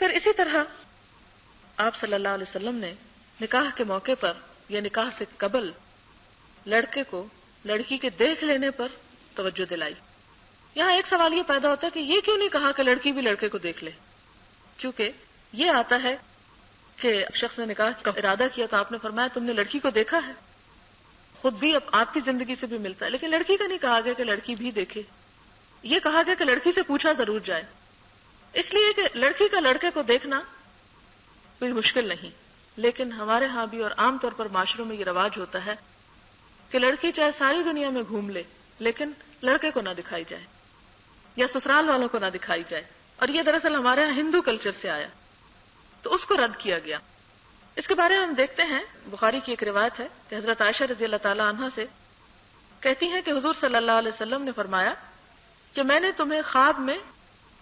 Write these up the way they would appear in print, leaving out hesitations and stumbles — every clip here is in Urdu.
پھر اسی طرح آپ صلی اللہ علیہ وسلم نے نکاح کے موقع پر یا نکاح سے قبل لڑکے کو لڑکی کے دیکھ لینے پر توجہ دلائی. یہاں ایک سوال یہ پیدا ہوتا ہے کہ یہ کیوں نہیں کہا کہ لڑکی بھی لڑکے کو دیکھ لے؟ کیونکہ یہ آتا ہے کہ شخص نے نکاح کا ارادہ کیا تو آپ نے فرمایا تم نے لڑکی کو دیکھا ہے. خود بھی اب آپ کی زندگی سے بھی ملتا ہے، لیکن لڑکی کا نہیں کہا گیا کہ لڑکی بھی دیکھے. یہ کہا گیا کہ لڑکی سے پوچھا ضرور جائے، اس لیے کہ لڑکی کا لڑکے کو دیکھنا کوئی مشکل نہیں. لیکن ہمارے ہاں بھی اور عام طور پر معاشروں میں یہ رواج ہوتا ہے کہ لڑکی چاہے ساری دنیا میں گھوم لے لیکن لڑکے کو نہ دکھائی جائے یا سسرال والوں کو نہ دکھائی جائے. اور یہ دراصل ہمارے ہاں ہندو کلچر سے آیا، تو اس کو رد کیا گیا. اس کے بارے میں ہم دیکھتے ہیں بخاری کی ایک روایت ہے کہ حضرت عائشہ رضی اللہ تعالی عنہا سے کہتی ہیں کہ حضور صلی اللہ علیہ وسلم نے فرمایا کہ میں نے تمہیں خواب میں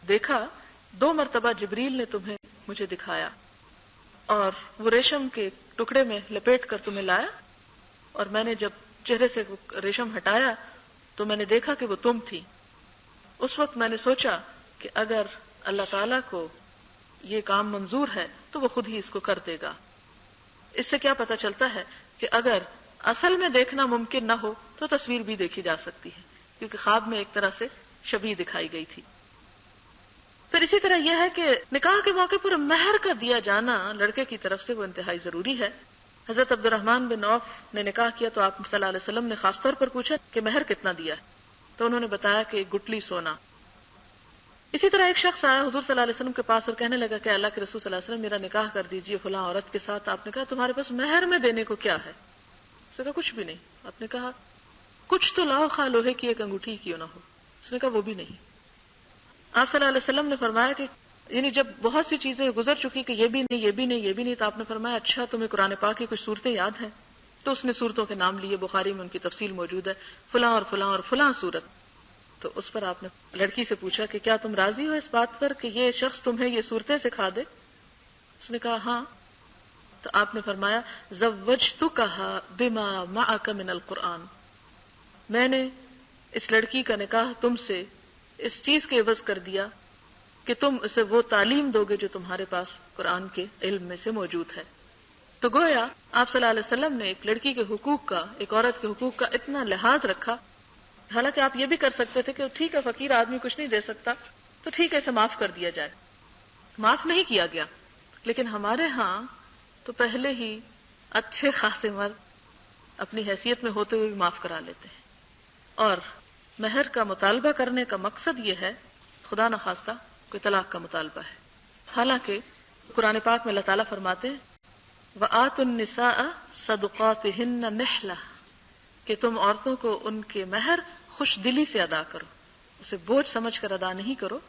دیکھا، 2 مرتبہ جبریل نے تمہیں مجھے دکھایا اور وہ ریشم کے ٹکڑے میں لپیٹ کر تمہیں لایا، اور میں نے جب چہرے سے ریشم ہٹایا تو میں نے دیکھا کہ وہ تم تھی. اس وقت میں نے سوچا کہ اگر اللہ تعالیٰ کو یہ کام منظور ہے تو وہ خود ہی اس کو کر دے گا. اس سے کیا پتہ چلتا ہے کہ اگر اصل میں دیکھنا ممکن نہ ہو تو تصویر بھی دیکھی جا سکتی ہے، کیونکہ خواب میں ایک طرح سے شبیہ دکھائی گئی تھی. پھر اسی طرح یہ ہے کہ نکاح کے موقع پر مہر کا دیا جانا لڑکے کی طرف سے وہ انتہائی ضروری ہے. حضرت عبد الرحمن بن عوف نے نکاح کیا تو آپ صلی اللہ علیہ وسلم نے خاص طور پر پوچھا کہ مہر کتنا دیا ہے، تو انہوں نے بتایا کہ 1 گٹلی سونا. اسی طرح ایک شخص آیا حضور صلی اللہ علیہ وسلم کے پاس اور کہنے لگا کہ اللہ کے رسول صلی اللہ علیہ وسلم میرا نکاح کر دیجئے فلاں عورت کے ساتھ. آپ نے کہا تمہارے پاس مہر میں دینے کو کیا ہے؟ اس نے کہا کچھ بھی نہیں. آپ نے کہا کچھ تو لاؤ خواہ لوہے کی ایک انگوٹھی کیوں نہ ہو. اس نے کہا وہ بھی نہیں. آپ صلی اللہ علیہ وسلم نے فرمایا کہ یعنی جب بہت سی چیزیں گزر چکی کہ یہ بھی نہیں یہ بھی نہیں یہ بھی نہیں، تو آپ نے فرمایا اچھا تمہیں قرآن پاک کی کچھ صورتیں یاد ہیں؟ تو اس نے صورتوں کے نام لیے، بخاری میں ان کی تفصیل موجود ہے، فلاں اور فلاں اور فلاں صورت. تو اس پر آپ نے لڑکی سے پوچھا کہ کیا تم راضی ہو اس بات پر کہ یہ شخص تمہیں یہ صورتیں سکھا دے؟ اس نے کہا ہاں. تو آپ نے فرمایا زوجتکھا بما معک من القرآن، میں نے اس لڑکی کا نکاح تم سے اس چیز کے عوض کر دیا کہ تم اسے وہ تعلیم دو گے جو تمہارے پاس قرآن کے علم میں سے موجود ہے. تو گویا آپ صلی اللہ علیہ وسلم نے ایک لڑکی کے حقوق کا، ایک عورت کے حقوق کا اتنا لحاظ رکھا. حالانکہ آپ یہ بھی کر سکتے تھے کہ ٹھیک ہے فقیر آدمی کچھ نہیں دے سکتا تو ٹھیک ہے اسے معاف کر دیا جائے. معاف نہیں کیا گیا، لیکن ہمارے ہاں تو پہلے ہی اچھے خاصے مرد اپنی حیثیت میں ہوتے ہوئے بھی معاف کرا لیتے ہیں. اور مہر کا مطالبہ کرنے کا مقصد یہ ہے خدا نخواستہ کوئی طلاق کا مطالبہ ہے. حالانکہ قرآن پاک میں اللہ تعالیٰ فرماتے ہیں وَآتُوا النِّسَاءَ صَدُقَاتِهِنَّ نِحْلَةً، کہ تم عورتوں کو ان کے مہر خوش دلی سے ادا کرو، اسے بوجھ سمجھ کر ادا نہیں کرو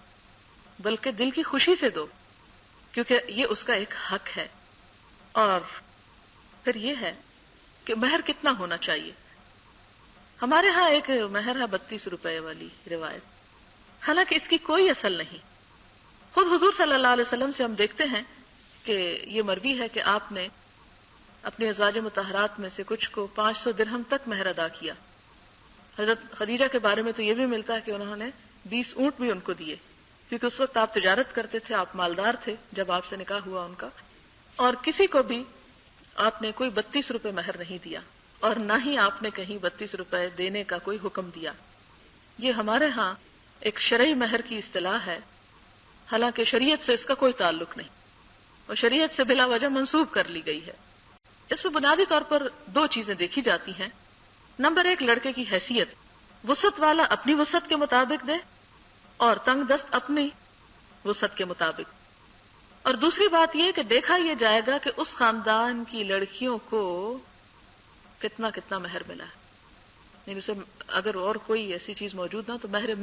بلکہ دل کی خوشی سے دو، کیونکہ یہ اس کا ایک حق ہے. اور پھر یہ ہے کہ مہر کتنا ہونا چاہیے. ہمارے ہاں ایک مہر ہے 32 روپے والی روایت، حالانکہ اس کی کوئی اصل نہیں. خود حضور صلی اللہ علیہ وسلم سے ہم دیکھتے ہیں کہ یہ مروی ہے کہ آپ نے اپنے ازواج مطہرات میں سے کچھ کو 500 درہم تک مہر ادا کیا. حضرت خدیجہ کے بارے میں تو یہ بھی ملتا ہے کہ انہوں نے 20 اونٹ بھی ان کو دیے، کیونکہ اس وقت آپ تجارت کرتے تھے، آپ مالدار تھے جب آپ سے نکاح ہوا ان کا. اور کسی کو بھی آپ نے کوئی 32 روپے مہر نہیں دیا، اور نہ ہی آپ نے کہیں 32 روپے دینے کا کوئی حکم دیا. یہ ہمارے ہاں ایک شرعی مہر کی اصطلاح ہے، حالانکہ شریعت سے اس کا کوئی تعلق نہیں، اور شریعت سے بلا وجہ منسوب کر لی گئی ہے. اس میں بنیادی طور پر 2 چیزیں دیکھی جاتی ہیں. نمبر 1 لڑکے کی حیثیت، وسعت والا اپنی وسعت کے مطابق دے اور تنگ دست اپنی وسعت کے مطابق. اور دوسری بات یہ کہ دیکھا یہ جائے گا کہ اس خاندان کی لڑکیوں کو کتنا کتنا مہر ملا ہے. یعنی اسے اگر اور کوئی ایسی چیز موجود نہ تو مہر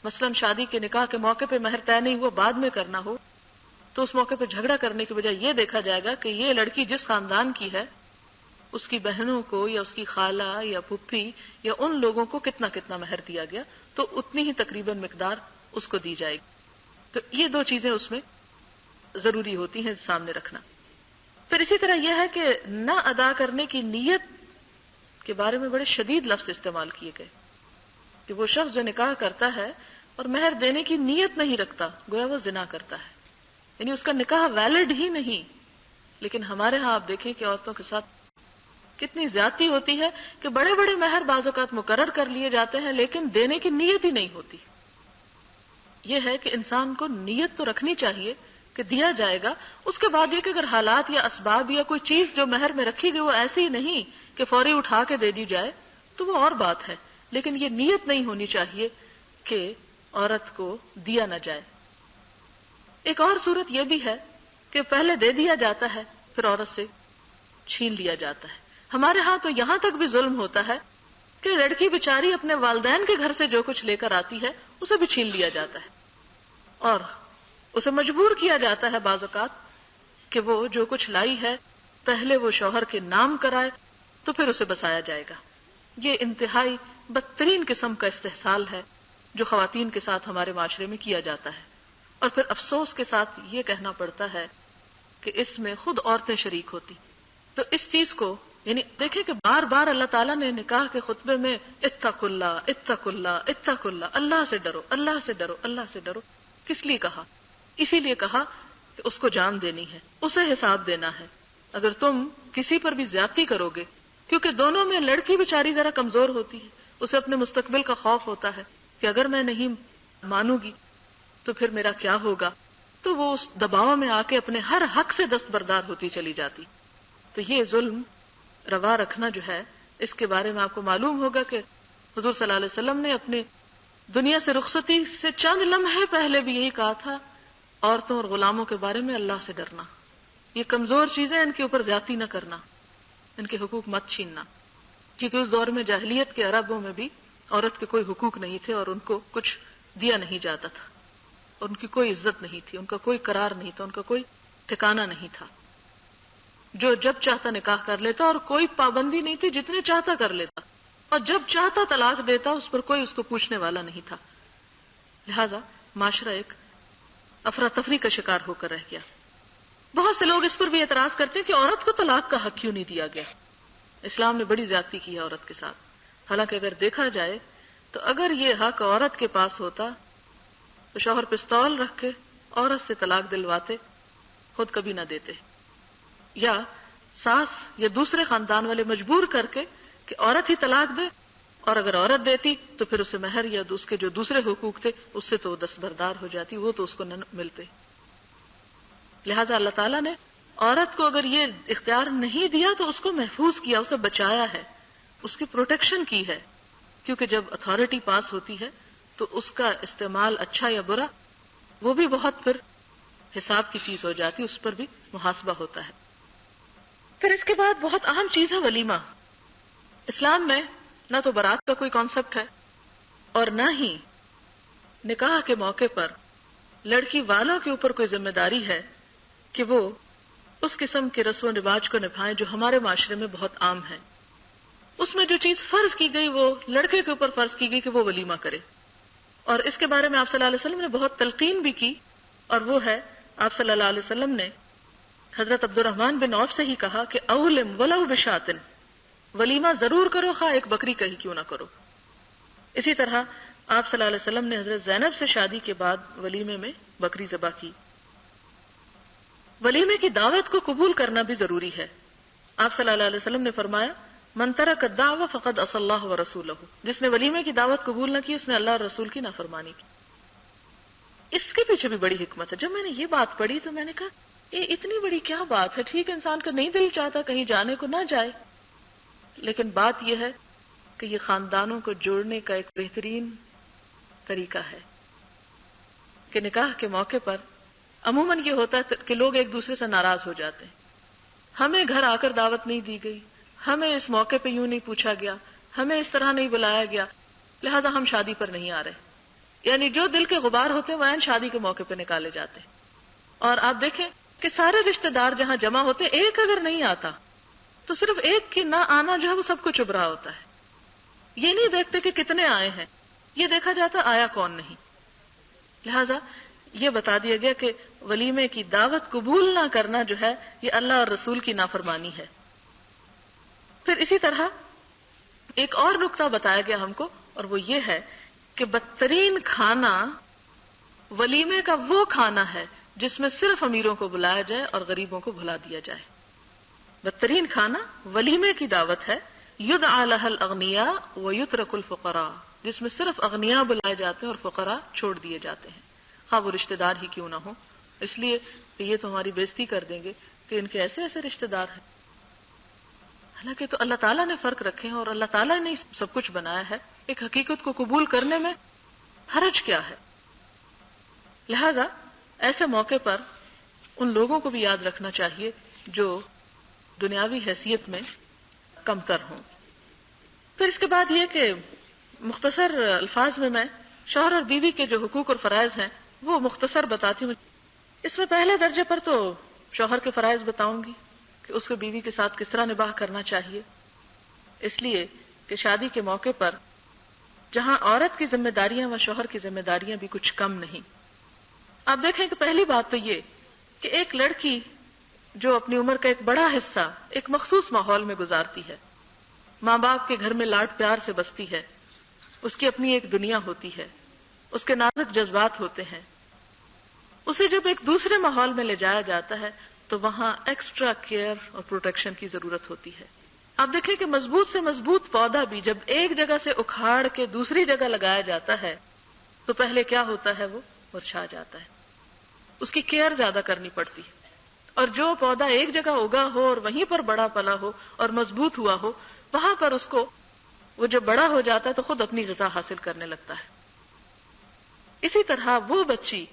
مثلا شادی کے نکاح کے موقع پہ مہر طے نہیں ہوا بعد میں کرنا ہو تو اس موقع پہ جھگڑا کرنے کی بجائے یہ دیکھا جائے گا کہ یہ لڑکی جس خاندان کی ہے اس کی بہنوں کو یا اس کی خالہ یا پھپھی یا ان لوگوں کو کتنا کتنا مہر دیا گیا، تو اتنی ہی تقریباً مقدار اس کو دی جائے گی. تو یہ 2 چیزیں اس میں ضروری ہوتی ہیں سامنے رکھنا. پھر اسی طرح یہ ہے کہ نہ ادا کرنے کی نیت کے بارے میں بڑے شدید لفظ استعمال کیے گئے کہ وہ شخص جو نکاح کرتا ہے اور مہر دینے کی نیت نہیں رکھتا گویا وہ زنا کرتا ہے. یعنی اس کا نکاح ویلڈ ہی نہیں. لیکن ہمارے ہاں آپ دیکھیں کہ عورتوں کے ساتھ کتنی زیادتی ہوتی ہے کہ بڑے بڑے مہر بعض اوقات مقرر کر لیے جاتے ہیں لیکن دینے کی نیت ہی نہیں ہوتی. یہ ہے کہ انسان کو نیت تو رکھنی چاہیے کہ دیا جائے گا. اس کے بعد یہ کہ اگر حالات یا اسباب یا کوئی چیز جو مہر میں رکھی گئی وہ ایسی ہی نہیں کہ فوری اٹھا کے دے دی جائے تو وہ اور بات ہے. لیکن یہ نیت نہیں ہونی چاہیے کہ عورت کو دیا نہ جائے. ایک اور صورت یہ بھی ہے کہ پہلے دے دیا جاتا ہے پھر عورت سے چھین لیا جاتا ہے. ہمارے ہاں تو یہاں تک بھی ظلم ہوتا ہے کہ لڑکی بیچاری اپنے والدین کے گھر سے جو کچھ لے کر آتی ہے اسے بھی چھین لیا جاتا ہے اور اسے مجبور کیا جاتا ہے بعض اوقات کہ وہ جو کچھ لائی ہے پہلے وہ شوہر کے نام کرائے تو پھر اسے بسایا جائے گا. یہ انتہائی بدترین قسم کا استحصال ہے جو خواتین کے ساتھ ہمارے معاشرے میں کیا جاتا ہے. اور پھر افسوس کے ساتھ یہ کہنا پڑتا ہے کہ اس میں خود عورتیں شریک ہوتی. تو اس چیز کو یعنی دیکھیں کہ بار بار اللہ تعالیٰ نے نکاح کے خطبے میں اتقوا اللہ اتقوا اللہ اتقوا اللہ، اللہ سے ڈرو اللہ سے ڈرو اللہ سے ڈرو. کس لیے کہا؟ اسی لیے کہا کہ اس کو جان دینی ہے، اسے حساب دینا ہے. اگر تم کسی پر بھی زیادتی کرو گے، کیونکہ دونوں میں لڑکی بیچاری ذرا کمزور ہوتی ہے، اسے اپنے مستقبل کا خوف ہوتا ہے کہ اگر میں نہیں مانوں گی تو پھر میرا کیا ہوگا، تو وہ اس دباؤ میں آ کے اپنے ہر حق سے دستبردار ہوتی چلی جاتی. تو یہ ظلم روا رکھنا جو ہے اس کے بارے میں آپ کو معلوم ہوگا کہ حضور صلی اللہ علیہ وسلم نے اپنی دنیا سے رخصتی سے چند لمحے پہلے بھی یہی کہا تھا، عورتوں اور غلاموں کے بارے میں اللہ سے ڈرنا. یہ کمزور چیزیں ان کے اوپر زیادتی نہ کرنا، ان کے حقوق مت چھیننا. کیونکہ اس دور میں جاہلیت کے عربوں میں بھی عورت کے کوئی حقوق نہیں تھے اور ان کو کچھ دیا نہیں جاتا تھا، ان کی کوئی عزت نہیں تھی، ان کا کوئی قرار نہیں تھا، ان کا کوئی ٹھکانہ نہیں تھا. جو جب چاہتا نکاح کر لیتا اور کوئی پابندی نہیں تھی، جتنے چاہتا کر لیتا، اور جب چاہتا طلاق دیتا، اس پر کوئی اس کو پوچھنے والا نہیں تھا. لہذا معاشرہ ایک افراتفری کا شکار ہو کر رہ گیا. بہت سے لوگ اس پر بھی اعتراض کرتے ہیں کہ عورت کو طلاق کا حق کیوں نہیں دیا گیا. اسلام نے بڑی زیادتی کی ہے عورت کے ساتھ. حالانکہ اگر دیکھا جائے تو اگر یہ حق عورت کے پاس ہوتا تو شوہر پستول رکھ کے عورت سے طلاق دلواتے، خود کبھی نہ دیتے. یا ساس یا دوسرے خاندان والے مجبور کر کے کہ عورت ہی طلاق دے، اور اگر عورت دیتی تو پھر اسے مہر یا اس کے جو دوسرے حقوق تھے اس سے تو دستبردار ہو جاتی، وہ تو اس کو نہ ملتے. لہٰذا اللہ تعالیٰ نے عورت کو اگر یہ اختیار نہیں دیا تو اس کو محفوظ کیا، اسے بچایا ہے، اس کی پروٹیکشن کی ہے. کیونکہ جب اتھارٹی پاس ہوتی ہے تو اس کا استعمال اچھا یا برا وہ بھی بہت پھر حساب کی چیز ہو جاتی، اس پر بھی محاسبہ ہوتا ہے. پھر اس کے بعد بہت اہم چیز ہے ولیمہ. اسلام میں نہ تو بارات کا کوئی کانسیپٹ ہے اور نہ ہی نکاح کے موقع پر لڑکی والوں کے اوپر کوئی ذمہ داری ہے کہ وہ اس قسم کے رسم و رواج کو نبھائیں جو ہمارے معاشرے میں بہت عام ہے. اس میں جو چیز فرض کی گئی وہ لڑکے کے اوپر فرض کی گئی کہ وہ ولیمہ کرے. اور اس کے بارے میں آپ صلی اللہ علیہ وسلم نے بہت تلقین بھی کی، اور وہ ہے آپ صلی اللہ علیہ وسلم نے حضرت عبد الرحمن بن عوف سے ہی کہا کہ اولم ولو بشاتن، ولیمہ ضرور کرو خواہ ایک بکری کا ہی کیوں نہ کرو. اسی طرح آپ صلی اللہ علیہ وسلم نے حضرت زینب سے شادی کے بعد ولیمے میں بکری ذبح کی. ولیمے کی دعوت کو قبول کرنا بھی ضروری ہے. آپ صلی اللہ علیہ وسلم نے فرمایا من ترک الدعوۃ فقد عصى اللہ ورسولہ، جس نے ولیمے کی دعوت قبول نہ کی اس نے اللہ اور رسول کی نافرمانی کی. اس کے پیچھے بھی بڑی حکمت ہے. جب میں نے یہ بات پڑھی تو میں نے کہا یہ اتنی بڑی کیا بات ہے، ٹھیک ہے انسان کا نہیں دل چاہتا کہیں جانے کو نہ جائے، لیکن بات یہ ہے کہ یہ خاندانوں کو جوڑنے کا ایک بہترین طریقہ ہے کہ نکاح کے موقع پر عموماً یہ ہوتا ہے کہ لوگ ایک دوسرے سے ناراض ہو جاتے ہیں. ہمیں گھر آ کر دعوت نہیں دی گئی، ہمیں اس موقع پہ یوں نہیں پوچھا گیا، ہمیں اس طرح نہیں بلایا گیا، لہٰذا ہم شادی پر نہیں آ رہے. یعنی جو دل کے غبار ہوتے ہیں وہ عین شادی کے موقع پہ نکالے جاتے ہیں. اور آپ دیکھیں کہ سارے رشتہ دار جہاں جمع ہوتے ہیں، ایک اگر نہیں آتا تو صرف ایک کی نہ آنا جو ہے وہ سب کو چبھ رہا ہوتا ہے. یہ نہیں دیکھتے کہ کتنے آئے ہیں، یہ دیکھا جاتا آیا کون نہیں. لہذا یہ بتا دیا گیا کہ ولیمے کی دعوت قبول نہ کرنا جو ہے یہ اللہ اور رسول کی نافرمانی ہے. پھر اسی طرح ایک اور نقطہ بتایا گیا ہم کو، اور وہ یہ ہے کہ بدترین کھانا ولیمے کا وہ کھانا ہے جس میں صرف امیروں کو بلایا جائے اور غریبوں کو بھلا دیا جائے. بدترین کھانا ولیمے کی دعوت ہے، یدعى لها الاغنیاء ویترک الفقراء، جس میں صرف اغنیاء بلائے جاتے ہیں اور فقراء چھوڑ دیے جاتے ہیں، خواہ وہ رشتہ دار ہی کیوں نہ ہو، اس لیے کہ یہ تو ہماری بےزتی کر دیں گے کہ ان کے ایسے ایسے رشتہ دار ہیں. حالانکہ تو اللہ تعالیٰ نے فرق رکھے ہیں اور اللہ تعالیٰ نے سب کچھ بنایا ہے. ایک حقیقت کو قبول کرنے میں حرج کیا ہے؟ لہذا ایسے موقع پر ان لوگوں کو بھی یاد رکھنا چاہیے جو دنیاوی حیثیت میں کمتر ہوں. پھر اس کے بعد یہ کہ مختصر الفاظ میں شوہر اور بیوی کے جو حقوق اور فرائض ہیں وہ مختصر بتاتی ہوں. اس میں پہلے درجے پر تو شوہر کے فرائض بتاؤں گی کہ اس کو بیوی کے ساتھ کس طرح نباہ کرنا چاہیے، اس لیے کہ شادی کے موقع پر جہاں عورت کی ذمہ داریاں و شوہر کی ذمہ داریاں بھی کچھ کم نہیں. آپ دیکھیں کہ پہلی بات تو یہ کہ ایک لڑکی جو اپنی عمر کا ایک بڑا حصہ ایک مخصوص ماحول میں گزارتی ہے، ماں باپ کے گھر میں لاڈ پیار سے بستی ہے، اس کی اپنی ایک دنیا ہوتی ہے، اس کے نازک جذبات ہوتے ہیں، اسے جب ایک دوسرے ماحول میں لے جایا جاتا ہے تو وہاں ایکسٹرا کیئر اور پروٹیکشن کی ضرورت ہوتی ہے. آپ دیکھیں کہ مضبوط سے مضبوط پودا بھی جب ایک جگہ سے اکھاڑ کے دوسری جگہ لگایا جاتا ہے تو پہلے کیا ہوتا ہے، وہ مرجھا جاتا ہے، اس کی کیئر زیادہ کرنی پڑتی ہے. اور جو پودا ایک جگہ اگا ہو اور وہیں پر بڑا پلا ہو اور مضبوط ہوا ہو، وہاں پر اس کو وہ جب بڑا ہو جاتا ہے تو خود اپنی غذا حاصل کرنے لگتا ہے. اسی طرح وہ بچی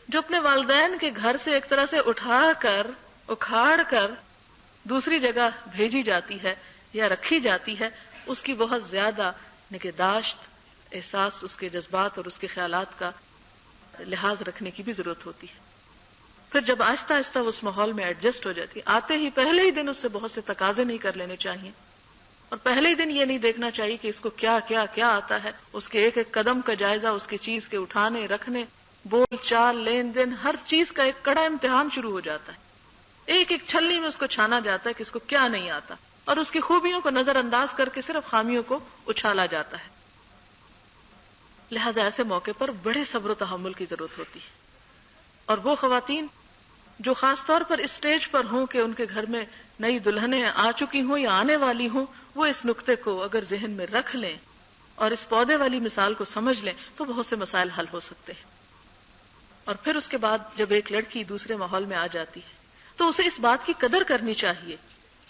جو اپنے والدین کے گھر سے ایک طرح سے اکھاڑ کر دوسری جگہ بھیجی جاتی ہے یا رکھی جاتی ہے، اس کی بہت زیادہ نگہداشت، احساس اس کے جذبات اور اس کے خیالات کا لحاظ رکھنے کی بھی ضرورت ہوتی ہے. پھر جب آہستہ آہستہ اس ماحول میں ایڈجسٹ ہو جاتی ہے، آتے ہی پہلے ہی دن اس سے بہت سے تقاضے نہیں کر لینے چاہیے اور پہلے ہی دن یہ نہیں دیکھنا چاہیے کہ اس کو کیا کیا کیا آتا ہے. اس کے ایک ایک قدم کا جائزہ، اس کی چیز کے اٹھانے رکھنے، بول چال، لین دین، ہر چیز کا ایک کڑا امتحان شروع ہو جاتا ہے. ایک ایک چھلنی میں اس کو چھانا جاتا ہے کہ اس کو کیا نہیں آتا اور اس کی خوبیوں کو نظر انداز کر کے صرف خامیوں کو اچھالا جاتا ہے. لہذا ایسے موقع پر بڑے صبر و تحمل کی ضرورت ہوتی ہے. اور وہ خواتین جو خاص طور پر اس سٹیج پر ہوں کہ ان کے گھر میں نئی دلہنیں آ چکی ہوں یا آنے والی ہوں، وہ اس نقطے کو اگر ذہن میں رکھ لیں اور اس پودے والی مثال کو سمجھ لیں تو بہت سے مسائل حل ہو سکتے ہیں. اور پھر اس کے بعد جب ایک لڑکی دوسرے ماحول میں آ جاتی ہے تو اسے اس بات کی قدر کرنی چاہیے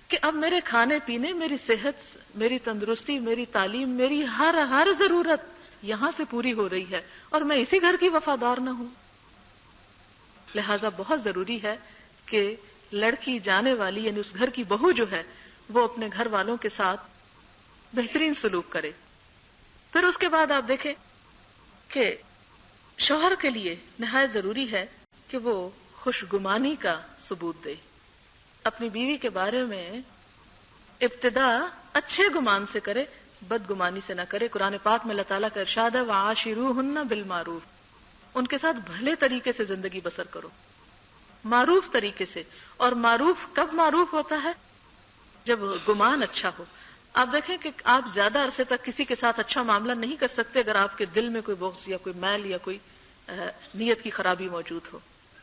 کہ اب میرے کھانے پینے، میری صحت، میری تندرستی، میری تعلیم، میری ہر ضرورت یہاں سے پوری ہو رہی ہے اور میں اسی گھر کی وفادار نہ ہوں. لہذا بہت ضروری ہے کہ لڑکی جانے والی یعنی اس گھر کی بہو جو ہے وہ اپنے گھر والوں کے ساتھ بہترین سلوک کرے. پھر اس کے بعد آپ دیکھیں کہ شوہر کے لیے نہایت ضروری ہے کہ وہ خوشگمانی کا ثبوت دے. اپنی بیوی کے بارے میں ابتدا اچھے گمان سے کرے، بدگمانی سے نہ کرے. قرآن پاک میں اللہ تعالیٰ کا ارشاد ہے وَعَاشِرُوهُنَّ بِالْمَعْرُوفِ، ان کے ساتھ بھلے طریقے سے زندگی بسر کرو، معروف طریقے سے. اور معروف کب معروف ہوتا ہے؟ جب گمان اچھا ہو. آپ دیکھیں کہ آپ زیادہ عرصے تک کسی کے ساتھ اچھا معاملہ نہیں کر سکتے اگر آپ کے دل میں کوئی بغض یا کوئی میل یا کوئی نیت کی خرابی موجود ہو،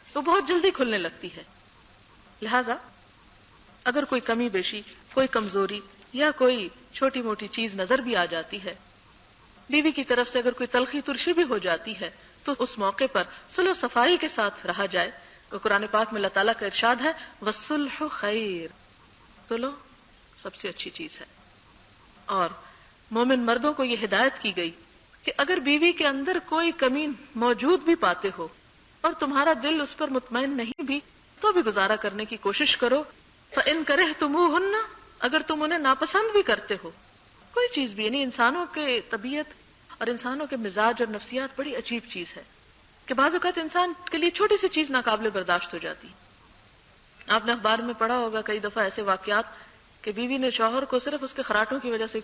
تو بہت جلدی کھلنے لگتی ہے. لہذا اگر کوئی کمی بیشی، کوئی کمزوری یا کوئی چھوٹی موٹی چیز نظر بھی آ جاتی ہے، بیوی کی طرف سے اگر کوئی تلخی ترشی بھی ہو جاتی ہے تو اس موقع پر صلح و صفائی کے ساتھ رہا جائے. قرآن پاک میں اللہ تعالیٰ کا ارشاد ہے وَالصُّلْحُ خَيْرٌ، صلح سب سے اچھی چیز ہے. اور مومن مردوں کو یہ ہدایت کی گئی کہ اگر بیوی کے اندر کوئی کمی موجود بھی پاتے ہو اور تمہارا دل اس پر مطمئن نہیں بھی تو بھی گزارا کرنے کی کوشش کرو. فَإِن كَرِهْتُمُوهُنَّ، اگر تم انہیں ناپسند بھی کرتے ہو کوئی چیز بھی، یعنی انسانوں کے طبیعت اور انسانوں کے مزاج اور نفسیات بڑی عجیب چیز ہے کہ بعض اوقات انسان کے لیے چھوٹی سی چیز ناقابل برداشت ہو جاتی. آپ نے اخبار میں پڑھا ہوگا کئی دفعہ ایسے واقعات کہ بیوی نے شوہر کو صرف اس کے خراٹوں کی وجہ سے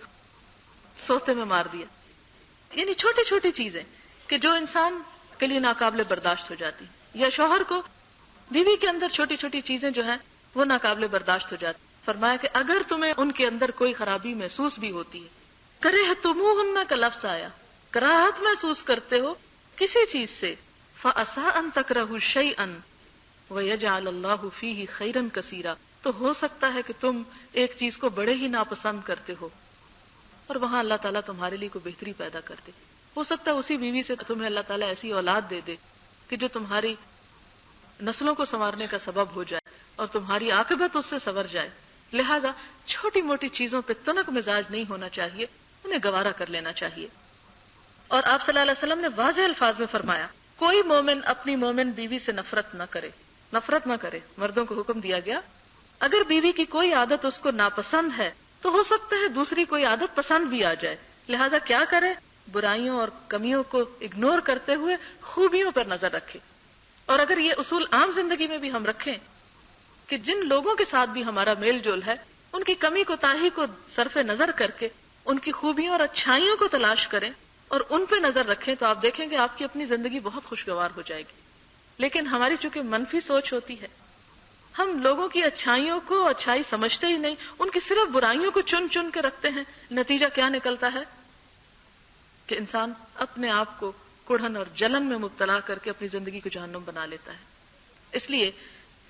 سوتے میں مار دیا. یعنی چھوٹی چھوٹی چیزیں کہ جو انسان کے لیے ناقابل برداشت ہو جاتی، یا شوہر کو بیوی کے اندر چھوٹی چھوٹی چیزیں جو ہیں وہ ناقابل برداشت ہو جاتی. فرمایا کہ اگر تمہیں ان کے اندر کوئی خرابی محسوس بھی ہوتی ہے، کرہتموہن کا لفظ آیا، کراہت محسوس کرتے ہو کسی چیز سے، فعسیٰ ان تکرہوا شیئا، وَيَجْعَلَ اللَّهُ فِيهِ خَيْرًا كَثِيرًا، تو ہو سکتا ہے کہ تم ایک چیز کو بڑے ہی ناپسند کرتے ہو اور وہاں اللہ تعالیٰ تمہارے لیے کوئی بہتری پیدا کر دے. ہو سکتا ہے اسی بیوی سے تمہیں اللہ تعالیٰ ایسی اولاد دے دے کہ جو تمہاری نسلوں کو سنوارنے کا سبب ہو جائے اور تمہاری عاقبت اس سے سنور جائے. لہٰذا چھوٹی موٹی چیزوں پہ تنک مزاج نہیں ہونا چاہیے، انہیں گوارا کر لینا چاہیے. اور آپ صلی اللہ علیہ وسلم نے واضح الفاظ میں فرمایا کوئی مومن اپنی مومن بیوی سے نفرت نہ کرے. مردوں کو حکم دیا گیا اگر بیوی کی کوئی عادت اس کو ناپسند ہے تو ہو سکتا ہے دوسری کوئی عادت پسند بھی آ جائے، لہذا کیا کرے؟ برائیوں اور کمیوں کو اگنور کرتے ہوئے خوبیوں پر نظر رکھے. اور اگر یہ اصول عام زندگی میں بھی ہم رکھیں کہ جن لوگوں کے ساتھ بھی ہمارا میل جول ہے ان کی کمی کوتاہی کو صرف نظر کر کے ان کی خوبیوں اور اچھائیوں کو تلاش کریں اور ان پہ نظر رکھیں تو آپ دیکھیں کہ آپ کی اپنی زندگی بہت خوشگوار ہو جائے گی. لیکن ہماری چونکہ منفی سوچ ہوتی ہے، ہم لوگوں کی اچھائیوں کو اچھائی سمجھتے ہی نہیں، ان کی صرف برائیوں کو چن چن کے رکھتے ہیں. نتیجہ کیا نکلتا ہے کہ انسان اپنے آپ کو کڑھن اور جلن میں مبتلا کر کے اپنی زندگی کو جہنم بنا لیتا ہے. اس لیے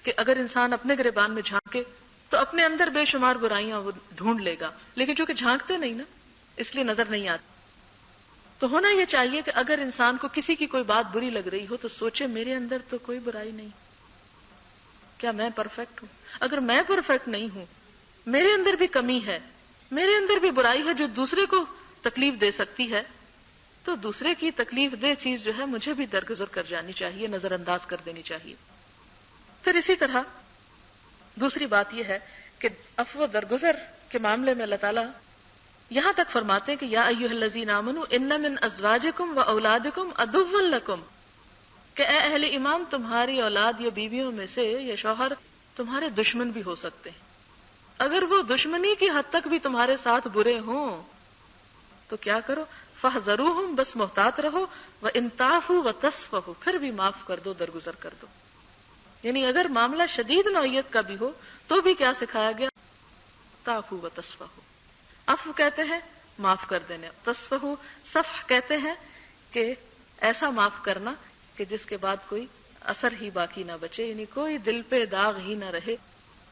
کہ اگر انسان اپنے گریبان میں جھانکے تو اپنے اندر بے شمار برائیاں وہ ڈھونڈ لے گا، لیکن چونکہ جھانکتے نہیں نا اس لیے نظر نہیں آتی. تو ہونا یہ چاہیے کہ اگر انسان کو کسی کی کوئی بات بری لگ رہی ہو تو سوچے میرے اندر تو کوئی برائی نہیں، کیا میں پرفیکٹ ہوں؟ اگر میں پرفیکٹ نہیں ہوں، میرے اندر بھی کمی ہے، میرے اندر بھی برائی ہے جو دوسرے کو تکلیف دے سکتی ہے، تو دوسرے کی تکلیف دہ چیز جو ہے مجھے بھی درگزر کر جانی چاہیے، نظر انداز کر دینی چاہیے. پھر اسی طرح دوسری بات یہ ہے کہ عفو درگزر کے معاملے میں اللہ تعالیٰ یہاں تک فرماتے ہیں کہ یا ایھا الذین آمنوا ان من ازواجکم و اولادکم عدوا لکم، کہ اے اہل ایمان تمہاری اولاد یا بیویوں میں سے یا شوہر تمہارے دشمن بھی ہو سکتے ہیں. اگر وہ دشمنی کی حد تک بھی تمہارے ساتھ برے ہوں تو کیا کرو؟ فاحذروہم، بس محتاط رہو، وان تعفوا وتصفحوا، پھر بھی معاف کر دو، درگزر کر دو. یعنی اگر معاملہ شدید نوعیت کا بھی ہو تو بھی کیا سکھایا گیا؟ تعفوا وتصفحوا. عفو کہتے ہیں معاف کر دینے، تصفحوا صفح کہتے ہیں کہ ایسا معاف کرنا کہ جس کے بعد کوئی اثر ہی باقی نہ بچے، یعنی کوئی دل پہ داغ ہی نہ رہے،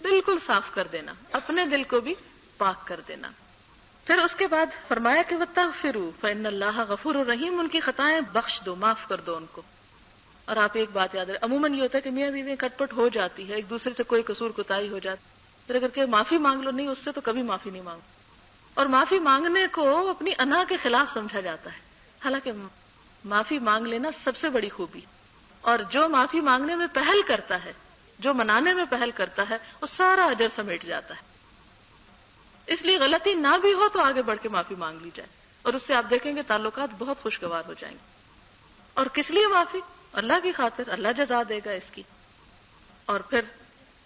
بالکل صاف کر دینا، اپنے دل کو بھی پاک کر دینا. پھر اس کے بعد فرمایا کہ وَتَغْفِرُوا فَإِنَّ اللَّهَ غَفُورٌ رَحِيمٌ، ان کی خطائیں بخش دو، معاف کر دو ان کو. اور آپ ایک بات یاد رکھیں، عموماً یہ ہوتا ہے کہ میاں بیوی کٹ پٹ ہو جاتی ہے، ایک دوسرے سے کوئی قصور کوتاہی ہو جاتی، پھر اگر کہ معافی مانگ لو، نہیں اس سے تو کبھی معافی نہیں مانگو. اور معافی مانگنے کو اپنی انا کے خلاف سمجھا جاتا ہے، حالانکہ معافی مانگ لینا سب سے بڑی خوبی. اور جو معافی مانگنے میں پہل کرتا ہے، جو منانے میں پہل کرتا ہے، وہ سارا اجر سمیٹ جاتا ہے. اس لیے غلطی نہ بھی ہو تو آگے بڑھ کے معافی مانگ لی جائے، اور اس سے آپ دیکھیں گے تعلقات بہت خوشگوار ہو جائیں گے. اور کس لیے معافی؟ اللہ کی خاطر، اللہ جزا دے گا اس کی. اور پھر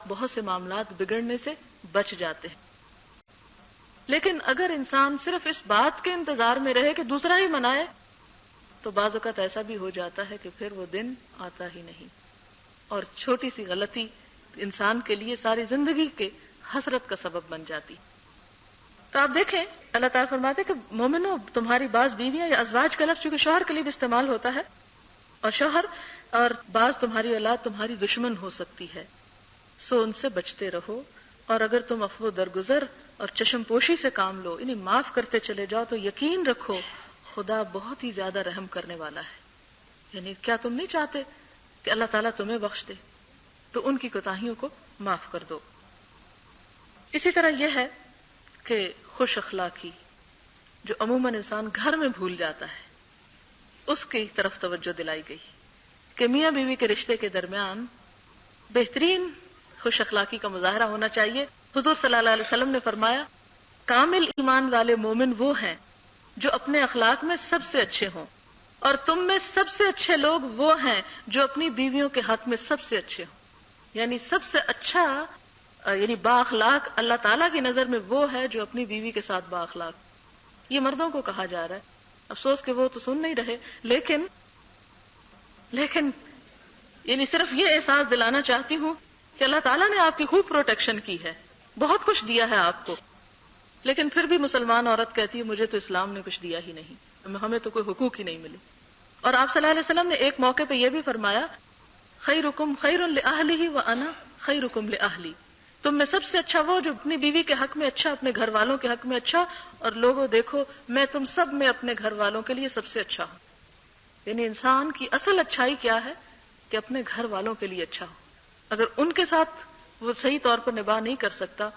بہت سے معاملات بگڑنے سے بچ جاتے ہیں. لیکن اگر انسان صرف اس بات کے انتظار میں رہے کہ دوسرا ہی منائے تو بعض اوقات ایسا بھی ہو جاتا ہے کہ پھر وہ دن آتا ہی نہیں، اور چھوٹی سی غلطی انسان کے لیے ساری زندگی کے حسرت کا سبب بن جاتی. تو آپ دیکھیں اللہ تعالیٰ فرماتے کہ مومنو تمہاری بعض بیویاں، یا ازواج کا لفظ چونکہ شوہر کے لیے بھی استعمال ہوتا ہے، اور شوہر اور بعض تمہاری اولاد تمہاری دشمن ہو سکتی ہے، سو ان سے بچتے رہو. اور اگر تم عفو درگزر اور چشم پوشی سے کام لو، یعنی معاف کرتے چلے جاؤ، تو یقین رکھو خدا بہت ہی زیادہ رحم کرنے والا ہے. یعنی کیا تم نہیں چاہتے کہ اللہ تعالیٰ تمہیں بخش دے؟ تو ان کی کوتاہیوں کو معاف کر دو. اسی طرح یہ ہے کہ خوش اخلاقی جو عموماً انسان گھر میں بھول جاتا ہے، اس کی طرف توجہ دلائی گئی کہ میاں بیوی کے رشتے کے درمیان بہترین خوش اخلاقی کا مظاہرہ ہونا چاہیے. حضور صلی اللہ علیہ وسلم نے فرمایا کامل ایمان والے مومن وہ ہیں جو اپنے اخلاق میں سب سے اچھے ہوں، اور تم میں سب سے اچھے لوگ وہ ہیں جو اپنی بیویوں کے حق میں سب سے اچھے ہوں. یعنی سب سے اچھا یعنی با اخلاق اللہ تعالیٰ کی نظر میں وہ ہے جو اپنی بیوی کے ساتھ با اخلاق. یہ مردوں کو کہا جا رہا ہے، افسوس کہ وہ تو سن نہیں رہے، لیکن یعنی صرف یہ احساس دلانا چاہتی ہوں کہ اللہ تعالیٰ نے آپ کی خوب پروٹیکشن کی ہے، بہت کچھ دیا ہے آپ کو، لیکن پھر بھی مسلمان عورت کہتی ہے مجھے تو اسلام نے کچھ دیا ہی نہیں، ہمیں تو کوئی حقوق ہی نہیں ملے. اور آپ صلی اللہ علیہ وسلم نے ایک موقع پہ یہ بھی فرمایا خیرکم خیر لأہلہ وانا خیرکم لأہلی، تم میں سب سے اچھا وہ جو اپنی بیوی کے حق میں اچھا، اپنے گھر والوں کے حق میں اچھا، اور لوگوں دیکھو میں تم سب میں اپنے گھر والوں کے لیے سب سے اچھا ہوں۔ یعنی انسان کی اصل اچھائی کیا ہے کہ اپنے گھر والوں کے لیے اچھا ہو۔ اگر ان کے ساتھ وہ صحیح طور پر نباہ نہیں کر سکتا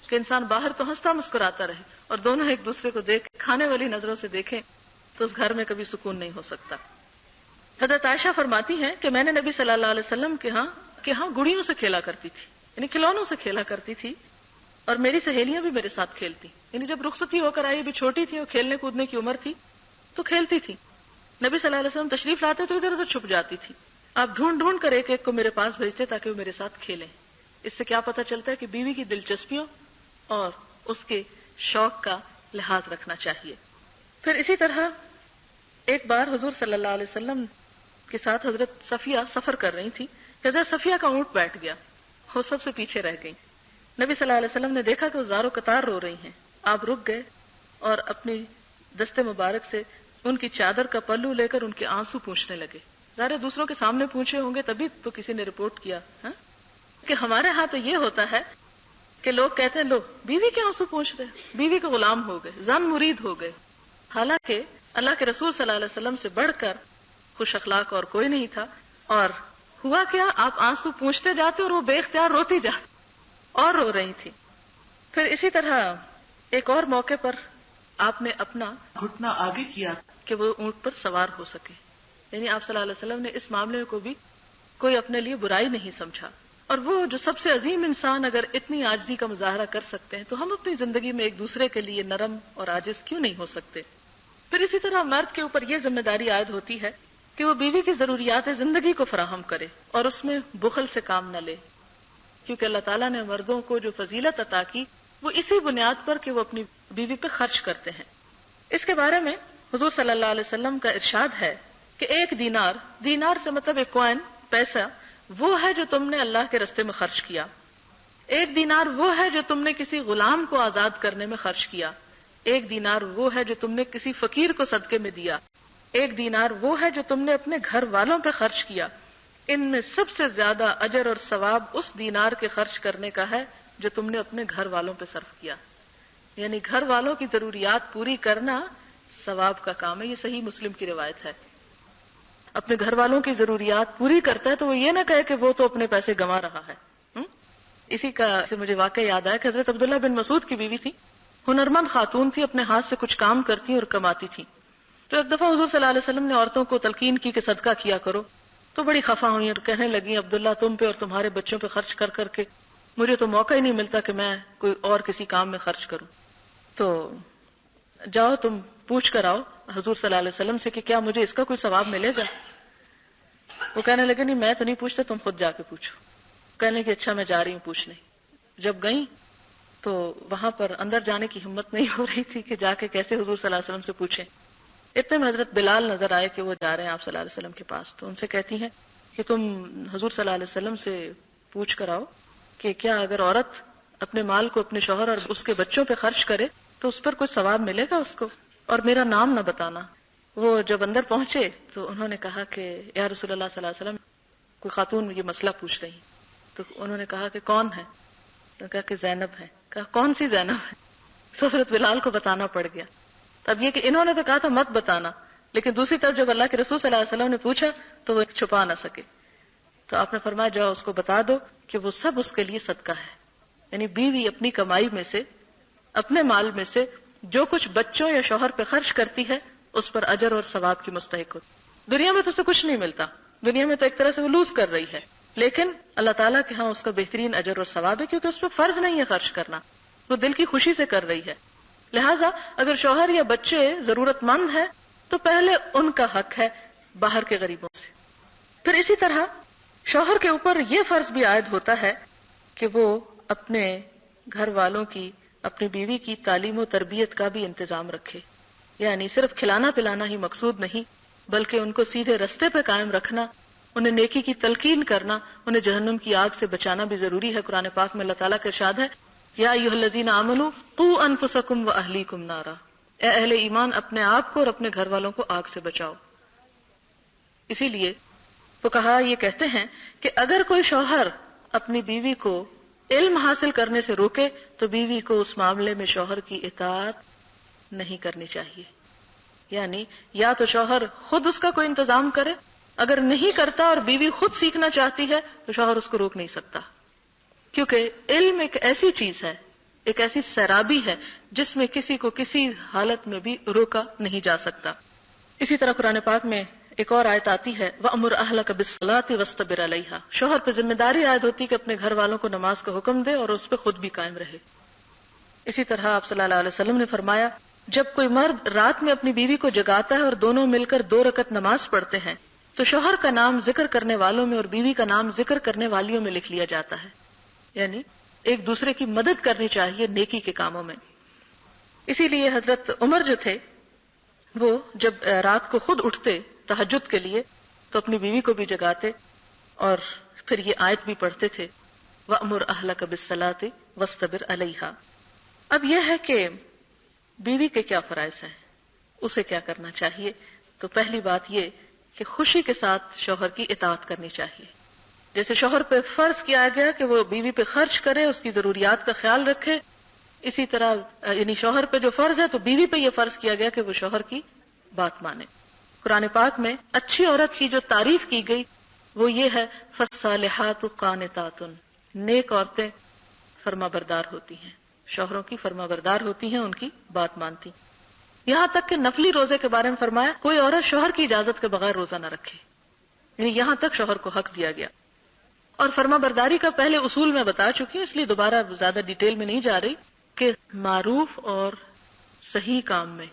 کہ انسان باہر تو ہنستا مسکراتا رہے اور دونوں ایک دوسرے کو دیکھ کھانے والی نظروں سے دیکھیں تو اس گھر میں کبھی سکون نہیں ہو سکتا۔ حضرت عائشہ فرماتی ہیں کہ میں نے نبی صلی اللہ علیہ وسلم کے ہاں گڑیوں سے کھیلا کرتی تھی، یعنی کھلونوں سے کھیلا کرتی تھی، اور میری سہیلیاں بھی میرے ساتھ کھیلتی، یعنی جب رخصتی ہو کر آئی بھی چھوٹی تھی اور کھیلنے کودنے کی عمر تھی تو کھیلتی تھی۔ نبی صلی اللہ علیہ وسلم تشریف لاتے تو ادھر ادھر چھپ جاتی تھی، آپ ڈھونڈ ڈھونڈ کر ایک ایک کو میرے پاس بھیجتے تاکہ وہ میرے ساتھ کھیلیں۔ اس سے کیا پتہ چلتا ہے کہ بیوی کی دلچسپیوں اور اس کے شوق کا لحاظ رکھنا چاہیے۔ پھر اسی طرح ایک بار حضور صلی اللہ علیہ وسلم کے ساتھ حضرت صفیہ سفر کر رہی تھی کہ حضرت صفیہ کا اونٹ بیٹھ گیا، وہ سب سے پیچھے رہ گئی۔ نبی صلی اللہ علیہ وسلم نے دیکھا کہ وہ زارو قطار رو رہی ہیں، آپ رک گئے اور اپنی دست مبارک سے ان کی چادر کا پلو لے کر ان کے آنسو پوچھنے لگے۔ ظاہر دوسروں کے سامنے پوچھے ہوں گے تبھی تو کسی نے رپورٹ کیا کہ ہمارے ہاں تو یہ ہوتا ہے کہ لوگ کہتے ہیں لو بیوی کے آنسو پوچھ رہے، بیوی کے غلام ہو گئے، زن مرید ہو گئے۔ حالانکہ اللہ کے رسول صلی اللہ علیہ وسلم سے بڑھ کر خوش اخلاق اور کوئی نہیں تھا، اور ہوا کیا، آپ آنسو پوچھتے جاتے اور وہ بے اختیار روتی جاتی اور رو رہی تھی۔ پھر اسی طرح ایک اور موقع پر آپ نے اپنا گھٹنا آگے کیا کہ وہ اونٹ پر سوار ہو سکے، یعنی آپ صلی اللہ علیہ وسلم نے اس معاملے کو بھی کوئی اپنے لیے برائی نہیں سمجھا۔ اور وہ جو سب سے عظیم انسان اگر اتنی عاجزی کا مظاہرہ کر سکتے ہیں تو ہم اپنی زندگی میں ایک دوسرے کے لیے نرم اور عاجز کیوں نہیں ہو سکتے۔ پھر اسی طرح مرد کے اوپر یہ ذمہ داری عائد ہوتی ہے کہ وہ بیوی کی ضروریات زندگی کو فراہم کرے اور اس میں بخل سے کام نہ لے، کیونکہ اللہ تعالیٰ نے مردوں کو جو فضیلت عطا کی وہ اسی بنیاد پر کہ وہ اپنی بیوی پہ خرچ کرتے ہیں۔ اس کے بارے میں حضور صلی اللہ علیہ وسلم کا ارشاد ہے کہ ایک دینار سے مطلب ایک کوئن، پیسہ، وہ ہے جو تم نے اللہ کے رستے میں خرچ کیا۔ ایک دینار وہ ہے جو تم نے کسی غلام کو آزاد کرنے میں خرچ کیا۔ ایک دینار وہ ہے جو تم نے کسی فقیر کو صدقے میں دیا۔ ایک دینار وہ ہے جو تم نے اپنے گھر والوں پہ خرچ کیا۔ ان میں سب سے زیادہ اجر اور ثواب اس دینار کے خرچ کرنے کا ہے جو تم نے اپنے گھر والوں پہ صرف کیا، یعنی گھر والوں کی ضروریات پوری کرنا ثواب کا کام ہے۔ یہ صحیح مسلم کی روایت ہے۔ اپنے گھر والوں کی ضروریات پوری کرتا ہے تو وہ یہ نہ کہے کہ وہ تو اپنے پیسے گنوا رہا ہے۔ اسی کا سے مجھے واقعہ یاد آیا کہ حضرت عبداللہ بن مسعود کی بیوی تھی، ہنرمند خاتون تھی، اپنے ہاتھ سے کچھ کام کرتی اور کماتی تھی۔ تو ایک دفعہ حضور صلی اللہ علیہ وسلم نے عورتوں کو تلقین کی کہ صدقہ کیا کرو، تو بڑی خفا ہوئی اور کہنے لگی عبداللہ تم پہ اور تمہارے بچوں پہ خرچ کر کر کے مجھے تو موقع ہی نہیں ملتا کہ میں کوئی اور کسی کام میں خرچ کروں، تو جاؤ تم پوچھ کر آؤ حضور صلی اللہ علیہ وسلم سے کہ کیا مجھے اس کا کوئی ثواب ملے گا۔ وہ کہنے لگے نہیں میں تو نہیں پوچھتا، تم خود جا کے پوچھو۔ کہنے کہ اچھا میں جا رہی ہوں پوچھنے۔ جب گئیں تو وہاں پر اندر جانے کی ہمت نہیں ہو رہی تھی کہ جا کے کیسے حضور صلی اللہ علیہ وسلم سے پوچھیں۔ اتنے میں حضرت بلال نظر آئے کہ وہ جا رہے ہیں آپ صلی اللہ علیہ وسلم کے پاس، تو ان سے کہتی ہیں کہ تم حضور صلی اللہ علیہ وسلم سے پوچھ کر آؤ کہ کیا اگر عورت اپنے مال کو اپنے شوہر اور اس کے بچوں پہ خرچ کرے تو اس پر کوئی ثواب ملے گا اس کو، اور میرا نام نہ بتانا۔ وہ جب اندر پہنچے تو انہوں نے کہا کہ یا رسول اللہ صلی اللہ علیہ وسلم کوئی خاتون یہ مسئلہ پوچھ رہی، تو انہوں نے کہا کہ کون ہے؟ تو کہا کہ زینب ہے۔ کہا کون سی زینب ہے؟ تو حضرت بلال کو بتانا پڑ گیا۔ اب یہ کہ انہوں نے تو کہا تھا مت بتانا، لیکن دوسری طرف جب اللہ کے رسول صلی اللہ علیہ وسلم نے پوچھا تو وہ چھپا نہ سکے، تو آپ نے فرمایا جاؤ اس کو بتا دو کہ وہ سب اس کے لیے صدقہ ہے، یعنی بیوی اپنی کمائی میں سے، اپنے مال میں سے جو کچھ بچوں یا شوہر پہ خرچ کرتی ہے اس پر اجر اور ثواب کی مستحق ہو۔ دنیا میں تو اسے کچھ نہیں ملتا، دنیا میں تو ایک طرح سے وہ لوز کر رہی ہے، لیکن اللہ تعالیٰ کے ہاں اس کا بہترین اجر اور ثواب ہے، کیونکہ اس پہ فرض نہیں ہے خرچ کرنا، وہ دل کی خوشی سے کر رہی ہے۔ لہٰذا اگر شوہر یا بچے ضرورت مند ہیں تو پہلے ان کا حق ہے باہر کے غریبوں سے۔ پھر اسی طرح شوہر کے اوپر یہ فرض بھی عائد ہوتا ہے کہ وہ اپنے گھر والوں کی، اپنی بیوی کی تعلیم و تربیت کا بھی انتظام رکھے، یعنی صرف کھلانا پلانا ہی مقصود نہیں بلکہ ان کو سیدھے رستے پہ قائم رکھنا، انہیں نیکی کی تلقین کرنا، انہیں جہنم کی آگ سے بچانا بھی ضروری ہے۔ قرآن پاک میں اللہ تعالیٰ کا ارشاد ہے یا ایھا الذین آمنوا قوا انفسکم واہلیکم نارا، اے اہل ایمان اپنے آپ کو اور اپنے گھر والوں کو آگ سے بچاؤ۔ اسی لیے فقہا یہ کہتے ہیں کہ اگر کوئی شوہر اپنی بیوی کو علم حاصل کرنے سے روکے تو بیوی کو اس معاملے میں شوہر کی اطاعت نہیں کرنی چاہیے. یعنی یا تو شوہر خود اس کا کوئی انتظام کرے، اگر نہیں کرتا اور بیوی خود سیکھنا چاہتی ہے تو شوہر اس کو روک نہیں سکتا، کیونکہ علم ایک ایسی چیز ہے، ایک ایسی سیرابی ہے جس میں کسی کو کسی حالت میں بھی روکا نہیں جا سکتا. اسی طرح قرآن پاک میں ایک اور آیت آتی ہے وَأْمُرْ أَهْلَكَ بِالصَّلَاةِ وَاسْتَبِرْ عَلَيْهَا. شوہر پہ ذمہ داری عائد ہوتی کہ اپنے گھر والوں کو نماز کا حکم دے اور اس پہ خود بھی قائم رہے. اسی طرح آپ صلی اللہ علیہ وسلم نے فرمایا جب کوئی مرد رات میں اپنی بیوی کو جگاتا ہے اور دونوں مل کر 2 رکعت نماز پڑھتے ہیں تو شوہر کا نام ذکر کرنے والوں میں اور بیوی کا نام ذکر کرنے والیوں میں لکھ لیا جاتا ہے. یعنی ایک دوسرے کی مدد کرنی چاہیے نیکی کے کاموں میں. اسی لیے حضرت عمر جو تھے وہ جب رات کو خود اٹھتے تہجد کے لیے تو اپنی بیوی کو بھی جگاتے اور پھر یہ آیت بھی پڑھتے تھے وَأْمُرْ أَهْلَكَ بِالصَّلَاةِ وَاسْتَبِرْ عَلَيْهَا. اب یہ ہے کہ بیوی کے کیا فرائض ہیں، اسے کیا کرنا چاہیے. تو پہلی بات یہ کہ خوشی کے ساتھ شوہر کی اطاعت کرنی چاہیے. جیسے شوہر پہ فرض کیا گیا کہ وہ بیوی پہ خرچ کرے، اس کی ضروریات کا خیال رکھے، اسی طرح یعنی شوہر پہ جو فرض ہے تو بیوی پہ یہ فرض کیا گیا کہ وہ شوہر کی بات مانے. قرآن پاک میں اچھی عورت کی جو تعریف کی گئی وہ یہ ہے فالصالحات قانتات، نیک عورتیں فرما بردار ہوتی ہیں، شوہروں کی فرما بردار ہوتی ہیں، ان کی بات مانتی. یہاں تک کہ نفلی روزے کے بارے میں فرمایا کوئی عورت شوہر کی اجازت کے بغیر روزہ نہ رکھے، یعنی یہاں تک شوہر کو حق دیا گیا. اور فرما برداری کا پہلے اصول میں بتا چکی ہوں، اس لیے دوبارہ زیادہ ڈیٹیل میں نہیں جا رہی کہ معروف اور صحیح کام میں،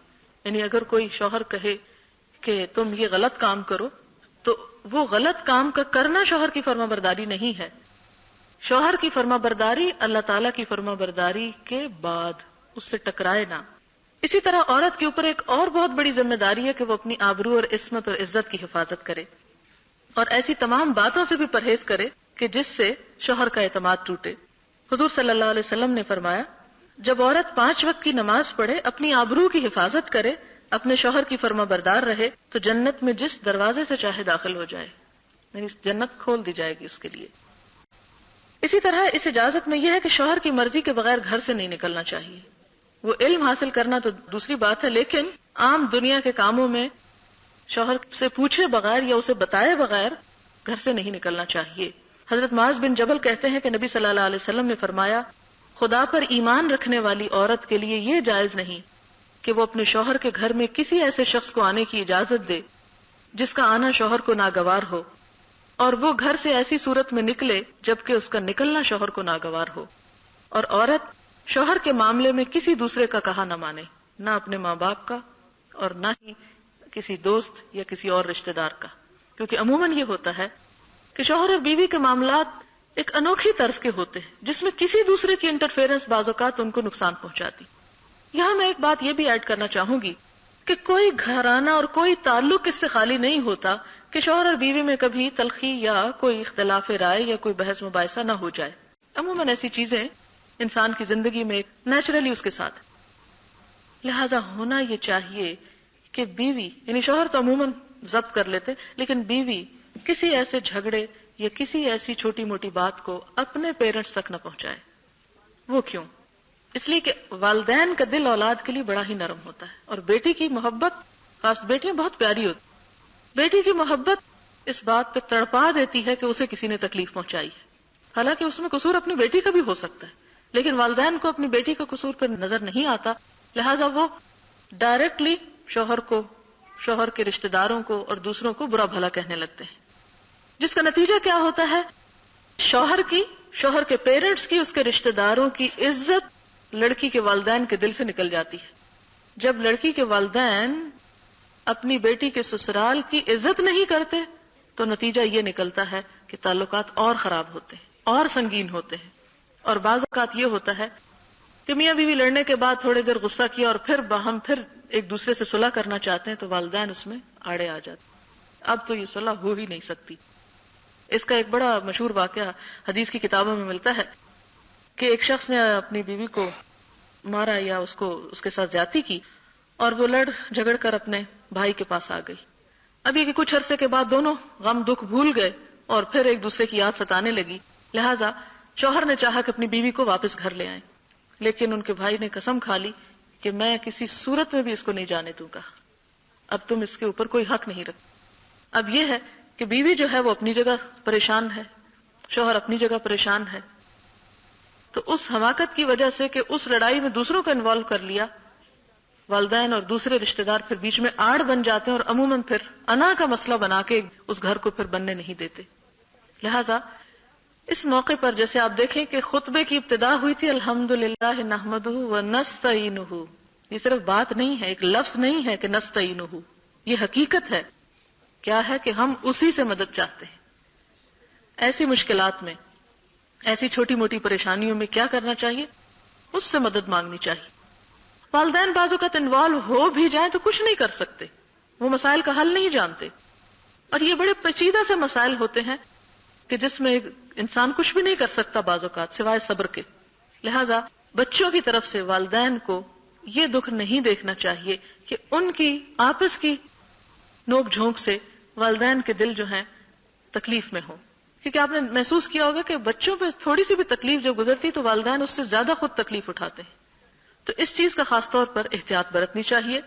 یعنی اگر کوئی شوہر کہے کہ تم یہ غلط کام کرو تو وہ غلط کام کا کرنا شوہر کی فرما برداری نہیں ہے. شوہر کی فرما برداری اللہ تعالیٰ کی فرما برداری کے بعد، اس سے ٹکرائے نہ. اسی طرح عورت کے اوپر ایک اور بہت بڑی ذمہ داری ہے کہ وہ اپنی آبرو اور عصمت اور عزت کی حفاظت کرے اور ایسی تمام باتوں سے بھی پرہیز کرے کہ جس سے شوہر کا اعتماد ٹوٹے. حضور صلی اللہ علیہ وسلم نے فرمایا جب عورت 5 وقت کی نماز پڑھے، اپنی آبرو کی حفاظت کرے، اپنے شوہر کی فرما بردار رہے تو جنت میں جس دروازے سے چاہے داخل ہو جائے، یعنی جنت کھول دی جائے گی اس کے لیے. اسی طرح اس اجازت میں یہ ہے کہ شوہر کی مرضی کے بغیر گھر سے نہیں نکلنا چاہیے. وہ علم حاصل کرنا تو دوسری بات ہے، لیکن عام دنیا کے کاموں میں شوہر سے پوچھے بغیر یا اسے بتائے بغیر گھر سے نہیں نکلنا چاہیے. حضرت معاذ بن جبل کہتے ہیں کہ نبی صلی اللہ علیہ وسلم نے فرمایا خدا پر ایمان رکھنے والی عورت کے لیے یہ جائز نہیں کہ وہ اپنے شوہر کے گھر میں کسی ایسے شخص کو آنے کی اجازت دے جس کا آنا شوہر کو ناگوار ہو، اور وہ گھر سے ایسی صورت میں نکلے جبکہ اس کا نکلنا شوہر کو ناگوار ہو. اور عورت شوہر کے معاملے میں کسی دوسرے کا کہا نہ مانے، نہ اپنے ماں باپ کا اور نہ ہی کسی دوست یا کسی اور رشتہ دار کا، کیونکہ عموماً یہ ہوتا ہے کہ شوہر اور بیوی کے معاملات ایک انوکھی طرز کے ہوتے ہیں جس میں کسی دوسرے کی انٹرفیئرنس بعض اوقات ان کو نقصان پہنچاتی. یہاں میں ایک بات یہ بھی ایڈ کرنا چاہوں گی کہ کوئی گھرانہ اور کوئی تعلق اس سے خالی نہیں ہوتا کہ شوہر اور بیوی میں کبھی تلخی یا کوئی اختلاف رائے یا کوئی بحث مباحثہ نہ ہو جائے. عموماً ایسی چیزیں انسان کی زندگی میں نیچرلی اس کے ساتھ، لہذا ہونا یہ چاہیے کہ بیوی یعنی شوہر تو عموماً ضبط کر لیتے، لیکن بیوی کسی ایسے جھگڑے یا کسی ایسی چھوٹی موٹی بات کو اپنے پیرنٹس تک نہ پہنچائے. وہ کیوں؟ اس لیے کہ والدین کا دل اولاد کے لیے بڑا ہی نرم ہوتا ہے، اور بیٹی کی محبت، خاص بیٹیاں بہت پیاری ہوتی، بیٹی کی محبت اس بات پہ تڑپا دیتی ہے کہ اسے کسی نے تکلیف پہنچائی ہے. حالانکہ اس میں قصور اپنی بیٹی کا بھی ہو سکتا ہے، لیکن والدین کو اپنی بیٹی کا قصور پہ نظر نہیں آتا، لہٰذا وہ ڈائریکٹلی شوہر کو، شوہر کے رشتہ داروں کو اور دوسروں کو برا بھلا کہنے لگتے ہیں، جس کا نتیجہ کیا ہوتا ہے؟ شوہر کے پیرنٹس کی، اس کے رشتہ داروں کی عزت لڑکی کے والدین کے دل سے نکل جاتی ہے. جب لڑکی کے والدین اپنی بیٹی کے سسرال کی عزت نہیں کرتے تو نتیجہ یہ نکلتا ہے کہ تعلقات اور خراب ہوتے ہیں اور سنگین ہوتے ہیں. اور بعض اوقات یہ ہوتا ہے کہ میاں بیوی لڑنے کے بعد تھوڑی دیر غصہ کیا اور پھر ہم ایک دوسرے سے صلح کرنا چاہتے ہیں تو والدین اس میں آڑے آ جاتے. اب تو یہ صلح ہو ہی نہیں سکتی. اس کا ایک بڑا مشہور واقعہ حدیث کی کتابوں میں ملتا ہے کہ ایک شخص نے اپنی بیوی کو مارا یا اس کے ساتھ زیادتی کی، اور وہ لڑ جھگڑ کر اپنے بھائی کے پاس آ گئی. اب یہ کہ کچھ عرصے کے بعد دونوں غم دکھ بھول گئے اور پھر ایک دوسرے کی یاد ستانے لگی، لہٰذا شوہر نے چاہا کہ اپنی بیوی کو واپس گھر لے آئیں، لیکن ان کے بھائی نے قسم کھا لی کہ میں کسی صورت میں بھی اس کو نہیں جانے دوں گا، اب تم اس کے اوپر کوئی حق نہیں رکھ۔ اب یہ ہے کہ بیوی جو ہے وہ اپنی جگہ پریشان ہے، شوہر اپنی جگہ پریشان ہے، تو اس حماقت کی وجہ سے کہ اس لڑائی میں دوسروں کو انوالو کر لیا، والدین اور دوسرے رشتہ دار پھر بیچ میں آڑ بن جاتے ہیں اور عموماً پھر انا کا مسئلہ بنا کے اس گھر کو پھر بننے نہیں دیتے۔ لہٰذا اس موقع پر جیسے آپ دیکھیں کہ خطبے کی ابتدا ہوئی تھی الحمدللہ نحمدہ ونستعینہ، یہ صرف بات نہیں ہے، ایک لفظ نہیں ہے کہ نستعینہ، یہ حقیقت ہے، کیا ہے کہ ہم اسی سے مدد چاہتے ہیں۔ ایسی مشکلات میں، ایسی چھوٹی موٹی پریشانیوں میں کیا کرنا چاہیے؟ اس سے مدد مانگنی چاہیے۔ والدین بعض اوقات انوالو ہو بھی جائیں تو کچھ نہیں کر سکتے، وہ مسائل کا حل نہیں جانتے، اور یہ بڑے پیچیدہ سے مسائل ہوتے ہیں کہ جس میں انسان کچھ بھی نہیں کر سکتا بعض اوقات سوائے صبر کے۔ لہٰذا بچوں کی طرف سے والدین کو یہ دکھ نہیں دیکھنا چاہیے کہ ان کی آپس کی نوک جھونک سے والدین کے دل جو ہیں تکلیف میں ہوں، کیونکہ آپ نے محسوس کیا ہوگا کہ بچوں پہ تھوڑی سی بھی تکلیف جب گزرتی تو والدین اس سے زیادہ خود تکلیف اٹھاتے ہیں، تو اس چیز کا خاص طور پر احتیاط برتنی چاہیے،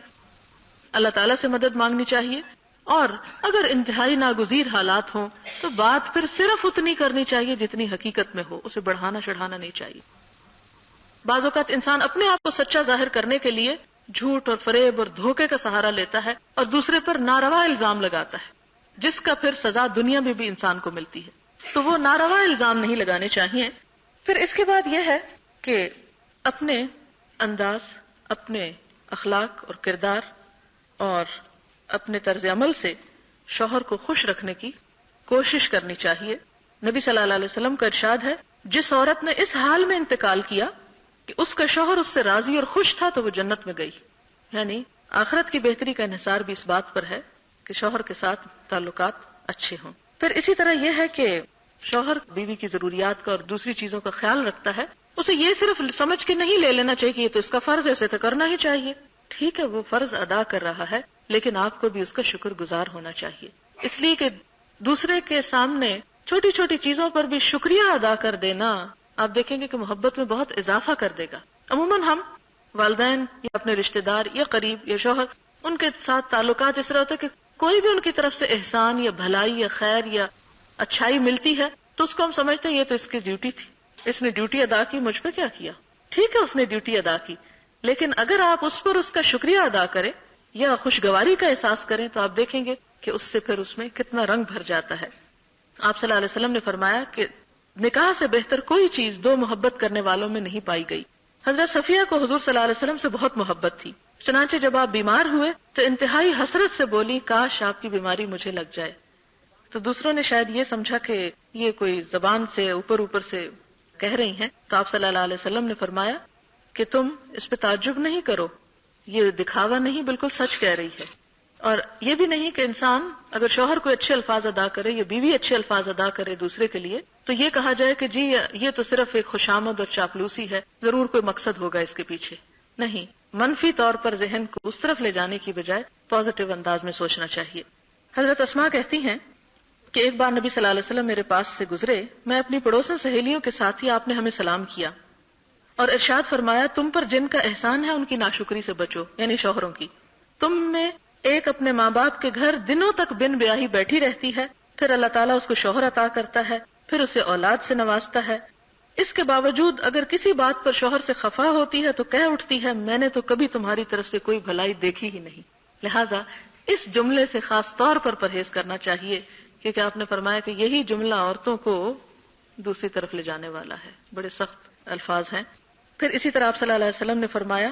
اللہ تعالیٰ سے مدد مانگنی چاہیے، اور اگر انتہائی ناگزیر حالات ہوں تو بات پھر صرف اتنی کرنی چاہیے جتنی حقیقت میں ہو، اسے بڑھانا چڑھانا نہیں چاہیے۔ بعض اوقات انسان اپنے آپ کو سچا ظاہر کرنے کے لیے جھوٹ اور فریب اور دھوکے کا سہارا لیتا ہے اور دوسرے پر ناروا الزام لگاتا ہے، جس کا پھر سزا دنیا میں بھی انسان کو ملتی ہے، تو وہ ناروا الزام نہیں لگانے چاہیے۔ پھر اس کے بعد یہ ہے کہ اپنے انداز، اپنے اخلاق اور کردار اور اپنے طرز عمل سے شوہر کو خوش رکھنے کی کوشش کرنی چاہیے۔ نبی صلی اللہ علیہ وسلم کا ارشاد ہے، جس عورت نے اس حال میں انتقال کیا کہ اس کا شوہر اس سے راضی اور خوش تھا تو وہ جنت میں گئی، یعنی آخرت کی بہتری کا انحصار بھی اس بات پر ہے کہ شوہر کے ساتھ تعلقات اچھے ہوں۔ پھر اسی طرح یہ ہے کہ شوہر بیوی کی ضروریات کا اور دوسری چیزوں کا خیال رکھتا ہے، اسے یہ صرف سمجھ کے نہیں لے لینا چاہیے کہ یہ تو اس کا فرض ہے، اسے تو کرنا ہی چاہیے، ٹھیک ہے وہ فرض ادا کر رہا ہے، لیکن آپ کو بھی اس کا شکر گزار ہونا چاہیے، اس لیے کہ دوسرے کے سامنے چھوٹی چھوٹی چیزوں پر بھی شکریہ ادا کر دینا آپ دیکھیں گے کہ محبت میں بہت اضافہ کر دے گا۔ عموماً ہم والدین یا اپنے رشتہ دار یا قریب یا شوہر، ان کے ساتھ تعلقات اس طرح ہوتے کہ کوئی بھی ان کی طرف سے احسان یا بھلائی یا خیر یا اچھائی ملتی ہے تو اس کو ہم سمجھتے ہیں یہ تو اس کی ڈیوٹی تھی، اس نے ڈیوٹی ادا کی، مجھ پہ کیا کیا، ٹھیک ہے اس نے ڈیوٹی ادا کی، لیکن اگر آپ اس پر اس کا شکریہ ادا کریں یا خوشگواری کا احساس کریں تو آپ دیکھیں گے کہ اس سے پھر اس میں کتنا رنگ بھر جاتا ہے۔ آپ صلی اللہ علیہ وسلم نے فرمایا کہ نکاح سے بہتر کوئی چیز دو محبت کرنے والوں میں نہیں پائی گئی۔ حضرت صفیہ کو حضور صلی اللہ علیہ وسلم سے بہت محبت تھی، چنانچہ جب آپ بیمار ہوئے تو انتہائی حسرت سے بولی کاش آپ کی بیماری مجھے لگ جائے، تو دوسروں نے شاید یہ سمجھا کہ یہ کوئی زبان سے اوپر سے کہہ رہی ہیں، تو آپ صلی اللہ علیہ وسلم نے فرمایا کہ تم اس پہ تعجب نہیں کرو، یہ دکھاوا نہیں بلکل سچ کہہ رہی ہے، اور یہ بھی نہیں کہ انسان اگر شوہر کوئی اچھے الفاظ ادا کرے یا بیوی اچھے الفاظ ادا کرے دوسرے کے لیے تو یہ کہا جائے کہ جی یہ تو صرف ایک خوشامد اور چاپلوسی ہے، ضرور کوئی مقصد ہوگا اس کے پیچھے، نہیں، منفی طور پر ذہن کو اس طرف لے جانے کی بجائے پازیٹو انداز میں سوچنا چاہیے۔ حضرت اسماء کہتی ہیں کہ ایک بار نبی صلی اللہ علیہ وسلم میرے پاس سے گزرے، میں اپنی پڑوسن سہیلیوں کے ساتھ ہی آپ نے ہمیں سلام کیا اور ارشاد فرمایا تم پر جن کا احسان ہے ان کی ناشکری سے بچو، یعنی شوہروں کی۔ تم میں ایک اپنے ماں باپ کے گھر دنوں تک بن بیاہی بیٹھی رہتی ہے، پھر اللہ تعالیٰ اس کو شوہر عطا کرتا ہے، پھر اسے اولاد سے نوازتا ہے، اس کے باوجود اگر کسی بات پر شوہر سے خفا ہوتی ہے تو کہہ اٹھتی ہے میں نے تو کبھی تمہاری طرف سے کوئی بھلائی دیکھی ہی نہیں۔ لہٰذا اس جملے سے خاص طور پر پرہیز کرنا چاہیے، کیونکہ آپ نے فرمایا کہ یہی جملہ عورتوں کو دوسری طرف لے جانے والا ہے، بڑے سخت الفاظ ہیں۔ پھر اسی طرح آپ صلی اللہ علیہ وسلم نے فرمایا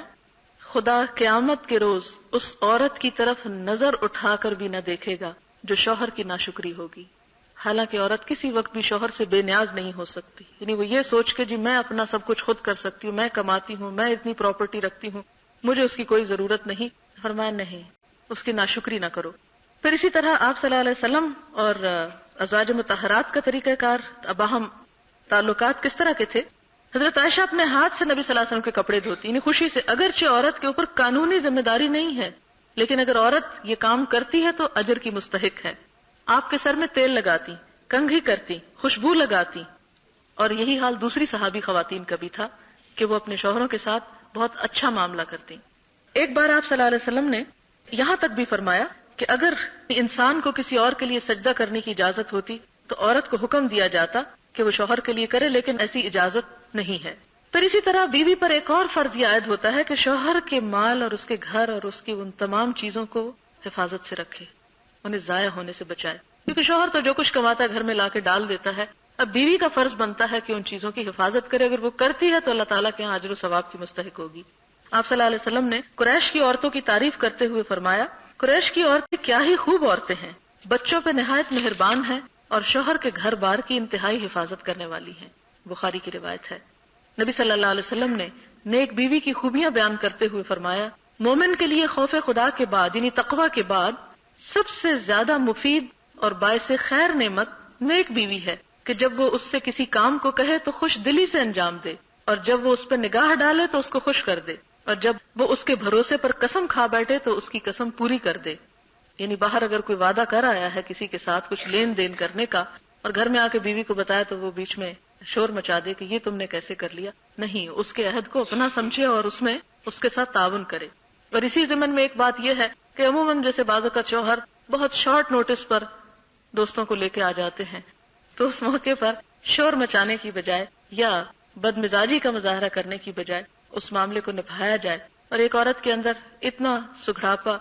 خدا قیامت کے روز اس عورت کی طرف نظر اٹھا کر بھی نہ دیکھے گا جو شوہر کی ناشکری ہوگی، حالانکہ عورت کسی وقت بھی شوہر سے بے نیاز نہیں ہو سکتی، یعنی وہ یہ سوچ کے جی میں اپنا سب کچھ خود کر سکتی ہوں، میں کماتی ہوں، میں اتنی پراپرٹی رکھتی ہوں، مجھے اس کی کوئی ضرورت نہیں، فرمایا نہیں، اس کی ناشکری نہ کرو۔ پھر اسی طرح آپ صلی اللہ علیہ وسلم اور ازواج مطہرات کا طریقہ کار، باہم تعلقات کس طرح کے تھے؟ حضرت عائشہ اپنے ہاتھ سے نبی صلی اللہ علیہ وسلم کے کپڑے دھوتی، یعنی خوشی سے، اگرچہ عورت کے اوپر قانونی ذمہ داری نہیں ہے لیکن اگر عورت یہ کام کرتی ہے تو اجر کی مستحق ہے. آپ کے سر میں تیل لگاتی، کنگھی کرتی، خوشبو لگاتی. اور یہی حال دوسری صحابی خواتین کا بھی تھا کہ وہ اپنے شوہروں کے ساتھ بہت اچھا معاملہ کرتی. ایک بار آپ صلی اللہ علیہ وسلم نے یہاں تک بھی فرمایا کہ اگر انسان کو کسی اور کے لیے سجدہ کرنے کی اجازت ہوتی تو عورت کو حکم دیا جاتا کہ وہ شوہر کے لیے کرے، لیکن ایسی اجازت نہیں ہے. پھر اسی طرح بیوی پر ایک اور فرض یہ عائد ہوتا ہے کہ شوہر کے مال اور اس کے گھر اور اس کی ان تمام چیزوں کو حفاظت سے رکھے، انہیں ضائع ہونے سے بچائے. کیونکہ شوہر تو جو کچھ کماتا ہے گھر میں لا کے ڈال دیتا ہے. اب بیوی کا فرض بنتا ہے کہ ان چیزوں کی حفاظت کرے. اگر وہ کرتی ہے تو اللہ تعالیٰ کے یہاں اجر و ثواب کی مستحق ہوگی. آپ صلی اللہ علیہ وسلم نے قریش کی عورتوں کی تعریف کرتے ہوئے فرمایا، قریش کی عورتیں کیا ہی خوب عورتیں ہیں، بچوں پہ نہایت مہربان ہیں اور شوہر کے گھر بار کی انتہائی حفاظت کرنے والی ہیں. بخاری کی روایت ہے. نبی صلی اللہ علیہ وسلم نے نیک بیوی کی خوبیاں بیان کرتے ہوئے فرمایا، مومن کے لیے خوف خدا کے بعد یعنی تقوی کے بعد سب سے زیادہ مفید اور باعث خیر نعمت نیک بیوی ہے کہ جب وہ اس سے کسی کام کو کہے تو خوش دلی سے انجام دے، اور جب وہ اس پہ نگاہ ڈالے تو اس کو خوش کر دے، اور جب وہ اس کے بھروسے پر قسم کھا بیٹھے تو اس کی قسم پوری کر دے. یعنی باہر اگر کوئی وعدہ کر آیا ہے کسی کے ساتھ کچھ لین دین کرنے کا اور گھر میں آ کے بیوی کو بتایا تو وہ بیچ میں شور مچا دے کہ یہ تم نے کیسے کر لیا. نہیں، اس کے عہد کو اپنا سمجھے اور اس میں اس کے ساتھ تعاون کرے. اور اسی ضمن میں ایک بات یہ ہے کہ عموماً جیسے بعض اوقات شوہر بہت شارٹ نوٹس پر دوستوں کو لے کے آ جاتے ہیں تو اس موقع پر شور مچانے کی بجائے یا بد مزاجی کا مظاہرہ کرنے کی بجائے اس معاملے کو نبھایا جائے. اور ایک عورت کے اندر اتنا سگڑاپا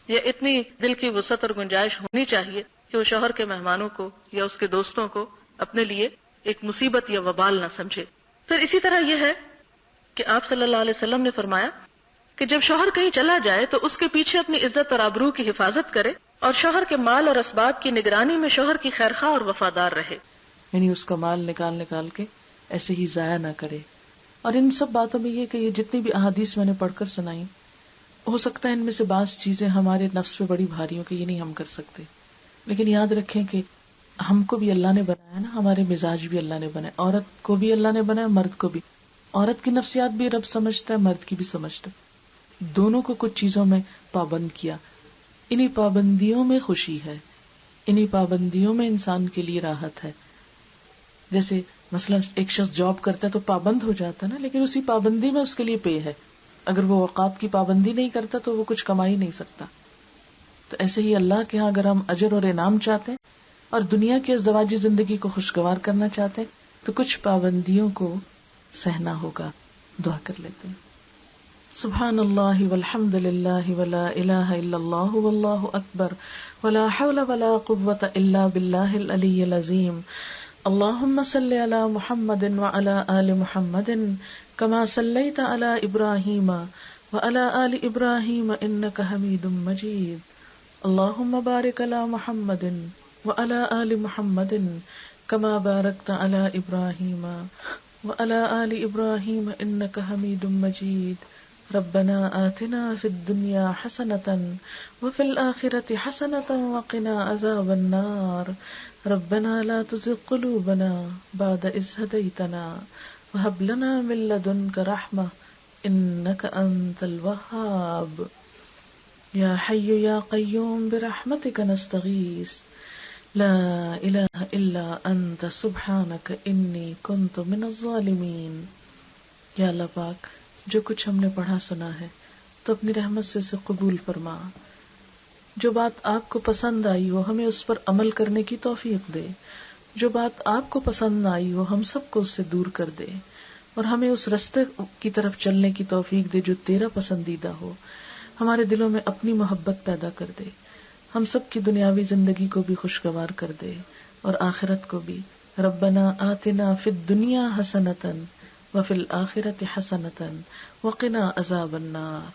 یا اتنی دل کی وسعت اور گنجائش ہونی چاہیے کہ وہ شوہر کے مہمانوں کو یا اس کے دوستوں کو اپنے لیے ایک مصیبت یا وبال نہ سمجھے. پھر اسی طرح یہ ہے کہ آپ صلی اللہ علیہ وسلم نے فرمایا کہ جب شوہر کہیں چلا جائے تو اس کے پیچھے اپنی عزت اور آبرو کی حفاظت کرے اور شوہر کے مال اور اسباب کی نگرانی میں شوہر کی خیرخواہ اور وفادار رہے. یعنی اس کا مال نکال کے ایسے ہی ضائع نہ کرے. اور ان سب باتوں میں یہ کہ یہ جتنی بھی احادیث میں نے پڑھ کر سنائی، ہو سکتا ہے ان میں سے بعض چیزیں ہمارے نفس پہ بڑی بھاری ہوں کہ یہ نہیں ہم کر سکتے، لیکن یاد رکھیں کہ ہم کو بھی اللہ نے بنایا نا، ہمارے مزاج بھی اللہ نے بنایا، عورت کو بھی اللہ نے بنایا، مرد کو بھی. عورت کی نفسیات بھی رب سمجھتا ہے، مرد کی بھی سمجھتا ہے. دونوں کو کچھ چیزوں میں پابند کیا. انہی پابندیوں میں خوشی ہے، انہی پابندیوں میں انسان کے لیے راحت ہے. جیسے مثلا ایک شخص جاب کرتا ہے تو پابند ہو جاتا ہے نا، لیکن اسی پابندی میں اس کے لیے پے ہے. اگر وہ اوقات کی پابندی نہیں کرتا تو وہ کچھ کما ہی نہیں سکتا. تو ایسے ہی اللہ کے ہاں اگر ہم اجر اور انعام چاہتے ہیں اور دنیا کی ازدواجی زندگی کو خوشگوار کرنا چاہتے ہیں تو کچھ پابندیوں کو سہنا ہوگا. دعا کر لیتے ہیں. سبحان اللہ والحمد للہ ولا الہ الا اللہ واللہ اکبر ولا حول ولا قوة الا باللہ العلی العظیم. اللہم صلی علی محمد وعلی آل محمد کما صلیت علی ابراہیم وعلی آل ابراہیم انک حمید مجید. اللہم بارک علی محمد وعلی آل محمد کما بارکت علی ابراہیم وعلی آل ابراہیم انک حمید مجید. ربنا آتنا فی الدنیا حسنۃ وفی الآخرۃ حسنۃ وقنا عذاب النار. ربنا لا تزغ قلوبنا بعد إذ هديتنا وهب لنا من لدنك رحمة إنك أنت الوهاب. يا حي يا قيوم برحمتك نستغيث لا إله إلا أنت سبحانك إني كنت من الظالمين. یا اللہ پاک، جو کچھ ہم نے پڑھا سنا ہے تو اپنی رحمت سے اسے قبول فرما. جو بات آپ کو پسند آئی وہ ہمیں اس پر عمل کرنے کی توفیق دے، جو بات آپ کو پسند نہ آئی وہ ہم سب کو اس سے دور کر دے، اور ہمیں اس رستے کی طرف چلنے کی توفیق دے جو تیرا پسندیدہ ہو. ہمارے دلوں میں اپنی محبت پیدا کر دے، ہم سب کی دنیاوی زندگی کو بھی خوشگوار کر دے اور آخرت کو بھی. ربنا آتنا فی الدنیا حسنۃ وفی الآخرۃ حسنۃ وقنا عذاب النار.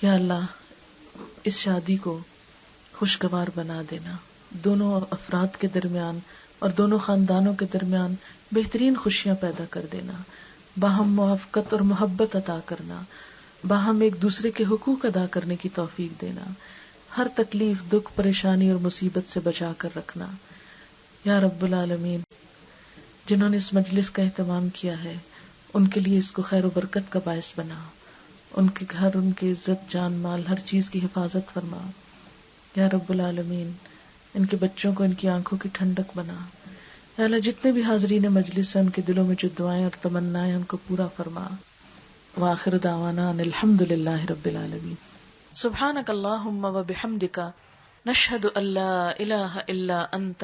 یا اللہ، اس شادی کو خوشگوار بنا دینا، دونوں افراد کے درمیان اور دونوں خاندانوں کے درمیان بہترین خوشیاں پیدا کر دینا، باہم موافقت اور محبت عطا کرنا، باہم ایک دوسرے کے حقوق ادا کرنے کی توفیق دینا، ہر تکلیف، دکھ، پریشانی اور مصیبت سے بچا کر رکھنا. یا رب العالمین، جنہوں نے اس مجلس کا اہتمام کیا ہے ان کے لیے اس کو خیر و برکت کا باعث بنا، ان کے گھر، ان کی عزت، جان مال، ہر چیز کی حفاظت فرما یا رب العالمین. ان کے بچوں کو ان کی آنکھوں کی ٹھنڈک بنا. یا اللہ جتنے بھی حاضرین مجلس ہیں ان کے دلوں میں جو دعائیں اور تمنائیں ان کو پورا فرما. وآخر دعوانا ان الحمد للہ رب العالمین. سبحانک اللہم و بحمدک نشہد ان لا الہ الا انت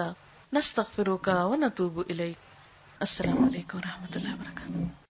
نستغفرک و نتوب الیک. السلام علیکم و رحمۃ اللہ وبرکاتہ.